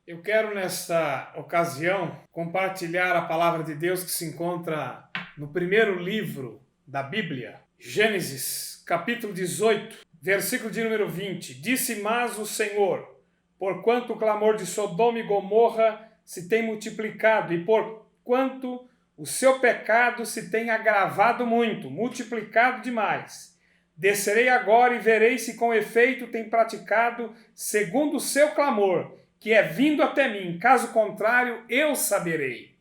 Eu quero, nesta ocasião, compartilhar a palavra de Deus que se encontra no primeiro livro da Bíblia, Gênesis, capítulo 18, versículo de número 20. Disse mais o Senhor, porquanto o clamor de Sodoma e Gomorra se tem multiplicado, e porquanto o seu pecado se tem agravado muito, multiplicado demais. Descerei agora e verei se com efeito tem praticado segundo o seu clamor, que é vindo até mim, caso contrário, eu saberei.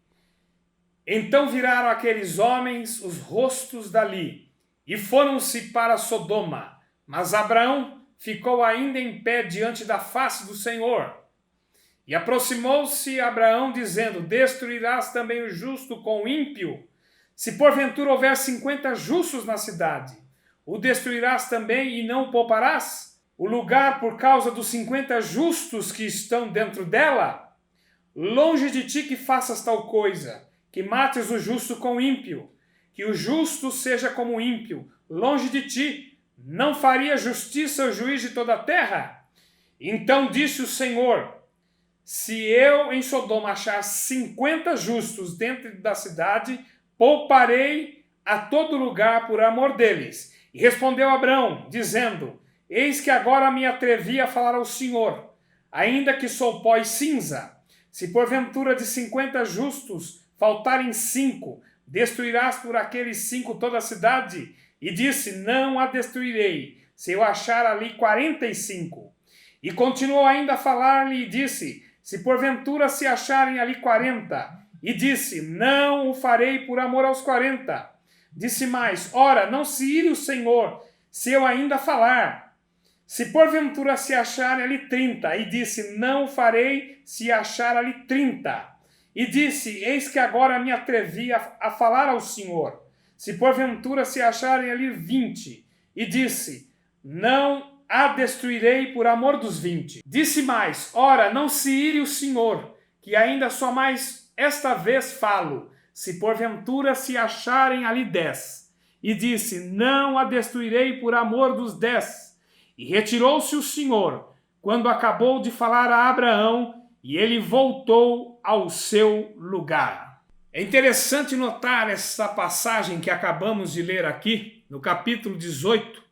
Então viraram aqueles homens os rostos dali, e foram-se para Sodoma, mas Abraão ficou ainda em pé diante da face do Senhor. E aproximou-se Abraão, dizendo, destruirás também o justo com o ímpio? Se porventura houver 50 justos na cidade, o destruirás também e não o pouparás? O lugar por causa dos 50 justos que estão dentro dela? Longe de ti que faças tal coisa, que mates o justo com o ímpio, que o justo seja como o ímpio. Longe de ti, não faria justiça o juiz de toda a terra? Então disse o Senhor, se eu em Sodoma achar 50 justos dentro da cidade, pouparei a todo lugar por amor deles. E respondeu Abraão, dizendo, eis que agora me atrevi a falar ao Senhor, ainda que sou pó e cinza. Se porventura de 50 justos faltarem 5, destruirás por aqueles 5 toda a cidade? E disse, não a destruirei, se eu achar ali 45. E continuou ainda a falar-lhe e disse, se porventura se acharem ali 40. E disse, não o farei por amor aos 40. Disse mais, ora, não se ire o Senhor, se eu ainda falar. Se porventura se acharem ali 30, e disse, não o farei se achar ali 30. E disse, eis que agora me atrevi a falar ao Senhor. Se porventura se acharem ali 20, e disse, não a destruirei por amor dos 20. Disse mais, ora, não se ire o Senhor, que ainda só mais esta vez falo, se porventura se acharem ali 10. E disse, não a destruirei por amor dos 10. E retirou-se o Senhor, quando acabou de falar a Abraão, e ele voltou ao seu lugar. É interessante notar essa passagem que acabamos de ler aqui, no capítulo 18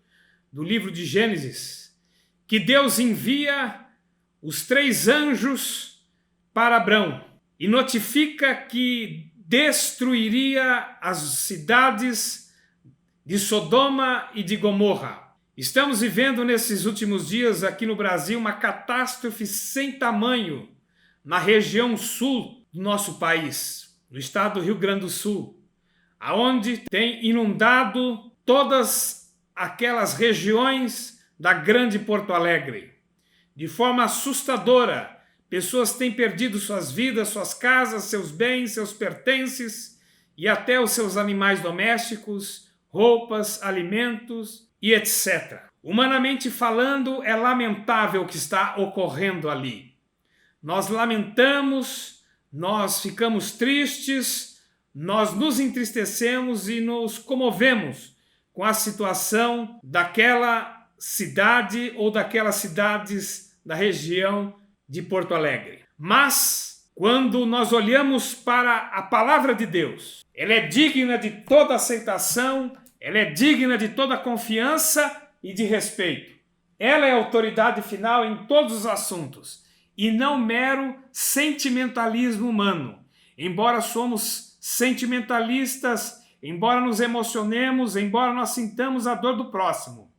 do livro de Gênesis, que Deus envia os 3 anjos para Abraão e notifica que destruiria as cidades de Sodoma e de Gomorra. Estamos vivendo nesses últimos dias aqui no Brasil uma catástrofe sem tamanho na região sul do nosso país, no estado do Rio Grande do Sul, aonde tem inundado todas aquelas regiões da grande Porto Alegre. De forma assustadora, pessoas têm perdido suas vidas, suas casas, seus bens, seus pertences e até os seus animais domésticos, roupas, alimentos e etc. Humanamente falando, é lamentável o que está ocorrendo ali. Nós lamentamos, nós ficamos tristes, nós nos entristecemos e nos comovemos com a situação daquela cidade ou daquelas cidades da região de Porto Alegre. Mas, quando nós olhamos para a palavra de Deus, ela é digna de toda aceitação, ela é digna de toda confiança e de respeito. Ela é a autoridade final em todos os assuntos e não mero sentimentalismo humano. Embora somos sentimentalistas, embora nos emocionemos, embora nós sintamos a dor do próximo,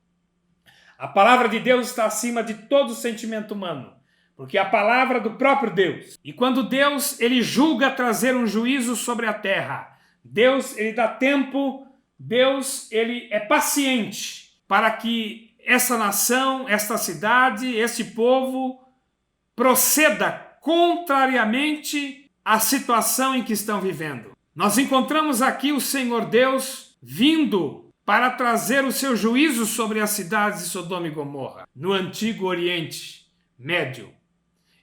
a palavra de Deus está acima de todo sentimento humano, porque é a palavra do próprio Deus. E quando Deus ele julga trazer um juízo sobre a terra, Deus ele dá tempo, Deus ele é paciente para que essa nação, esta cidade, este povo proceda contrariamente à situação em que estão vivendo. Nós encontramos aqui o Senhor Deus vindo para trazer o seu juízo sobre as cidades de Sodoma e Gomorra, no antigo Oriente Médio.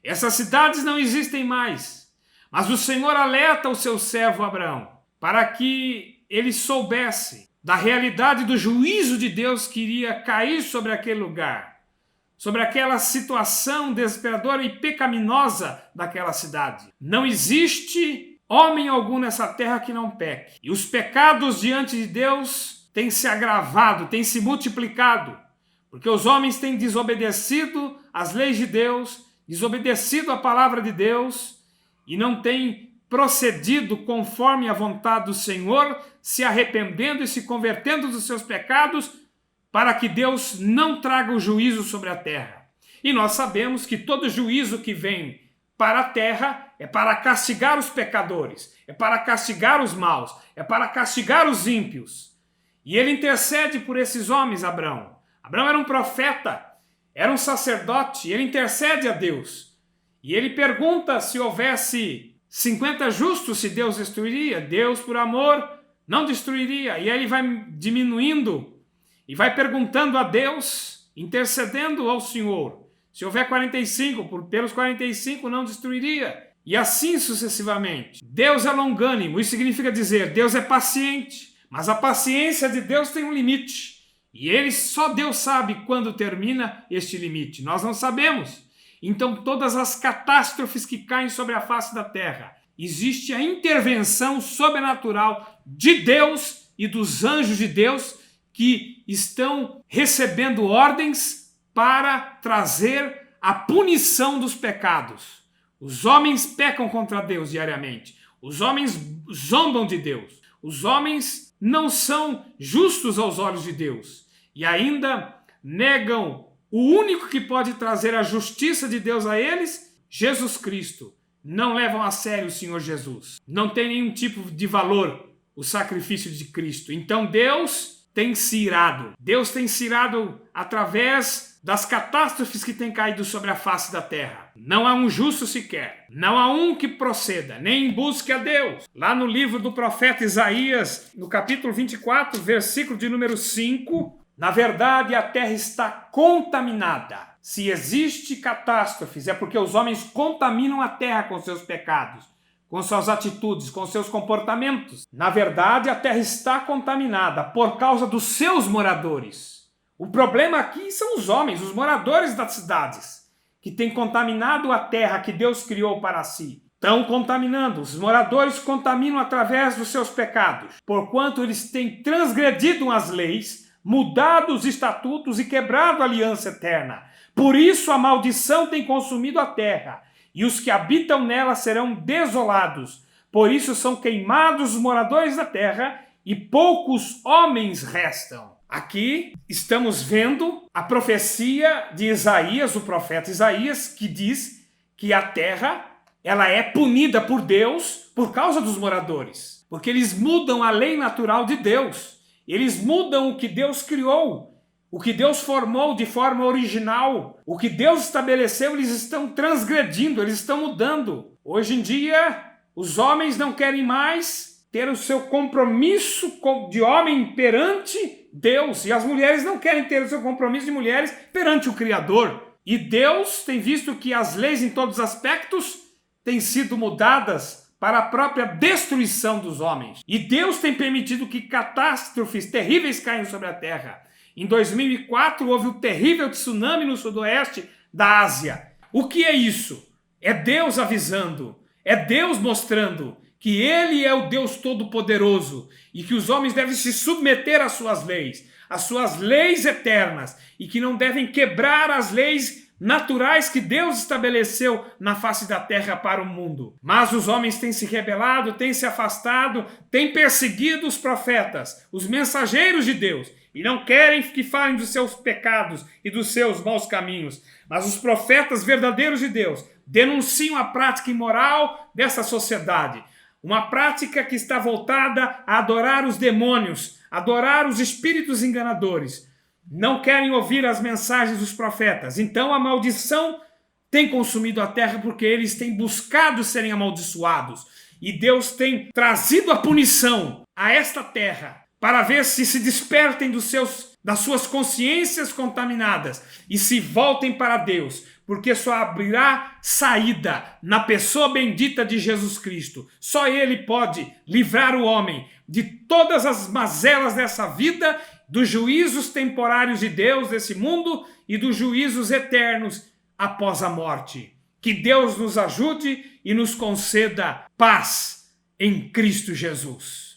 Essas cidades não existem mais, mas o Senhor alerta o seu servo Abraão para que ele soubesse da realidade do juízo de Deus que iria cair sobre aquele lugar, sobre aquela situação desesperadora e pecaminosa daquela cidade. Não existe homem algum nessa terra que não peque. E os pecados diante de Deus têm se agravado, têm se multiplicado, porque os homens têm desobedecido às leis de Deus, desobedecido à palavra de Deus e não têm procedido conforme a vontade do Senhor, se arrependendo e se convertendo dos seus pecados, para que Deus não traga o juízo sobre a terra. E nós sabemos que todo juízo que vem para a terra é para castigar os pecadores, é para castigar os maus, é para castigar os ímpios. E ele intercede por esses homens, Abraão. Abraão era um profeta, era um sacerdote, ele intercede a Deus. E ele pergunta se houvesse 50 justos, se Deus destruiria. Deus, por amor, não destruiria. E aí ele vai diminuindo e vai perguntando a Deus, intercedendo ao Senhor. Se houver 45, pelos 45 não destruiria. E assim sucessivamente. Deus é longânimo, isso significa dizer, Deus é paciente. Mas a paciência de Deus tem um limite. E só Deus sabe quando termina este limite. Nós não sabemos. Então todas as catástrofes que caem sobre a face da terra, existe a intervenção sobrenatural de Deus e dos anjos de Deus que estão recebendo ordens para trazer a punição dos pecados. Os homens pecam contra Deus diariamente. Os homens zombam de Deus. Os homens não são justos aos olhos de Deus. E ainda negam o único que pode trazer a justiça de Deus a eles, Jesus Cristo. Não levam a sério o Senhor Jesus. Não tem nenhum tipo de valor o sacrifício de Cristo. Então Deus tem se irado. Deus tem se irado através das catástrofes que têm caído sobre a face da terra. Não há um justo sequer. Não há um que proceda, nem busque a Deus. Lá no livro do profeta Isaías, no capítulo 24, versículo de número 5, na verdade a terra está contaminada. Se existe catástrofes, é porque os homens contaminam a terra com seus pecados, com suas atitudes, com seus comportamentos. Na verdade, a terra está contaminada por causa dos seus moradores. O problema aqui são os homens, os moradores das cidades, que têm contaminado a terra que Deus criou para si. Estão contaminando. Os moradores contaminam através dos seus pecados, porquanto eles têm transgredido as leis, mudado os estatutos e quebrado a aliança eterna. Por isso a maldição tem consumido a terra, e os que habitam nela serão desolados. Por isso são queimados os moradores da terra, e poucos homens restam. Aqui estamos vendo a profecia de Isaías, o profeta Isaías, que diz que a terra ela é punida por Deus por causa dos moradores. Porque eles mudam a lei natural de Deus. Eles mudam o que Deus criou. O que Deus formou de forma original, o que Deus estabeleceu, eles estão transgredindo, eles estão mudando. Hoje em dia, os homens não querem mais ter o seu compromisso de homem perante Deus, e as mulheres não querem ter o seu compromisso de mulheres perante o Criador. E Deus tem visto que as leis em todos os aspectos têm sido mudadas para a própria destruição dos homens. E Deus tem permitido que catástrofes terríveis caiam sobre a terra. Em 2004, houve o terrível tsunami no sudoeste da Ásia. O que é isso? É Deus avisando, é Deus mostrando que Ele é o Deus Todo-Poderoso e que os homens devem se submeter às suas leis eternas, e que não devem quebrar as leis naturais que Deus estabeleceu na face da terra para o mundo. Mas os homens têm se rebelado, têm se afastado, têm perseguido os profetas, os mensageiros de Deus, e não querem que falem dos seus pecados e dos seus maus caminhos. Mas os profetas verdadeiros de Deus denunciam a prática imoral dessa sociedade. Uma prática que está voltada a adorar os demônios, adorar os espíritos enganadores. Não querem ouvir as mensagens dos profetas. Então a maldição tem consumido a terra porque eles têm buscado serem amaldiçoados. E Deus tem trazido a punição a esta terra, para ver se despertem das suas consciências contaminadas e se voltem para Deus, porque só abrirá saída na pessoa bendita de Jesus Cristo. Só Ele pode livrar o homem de todas as mazelas dessa vida dos juízos temporários de Deus desse mundo e dos juízos eternos após a morte. Que Deus nos ajude e nos conceda paz em Cristo Jesus.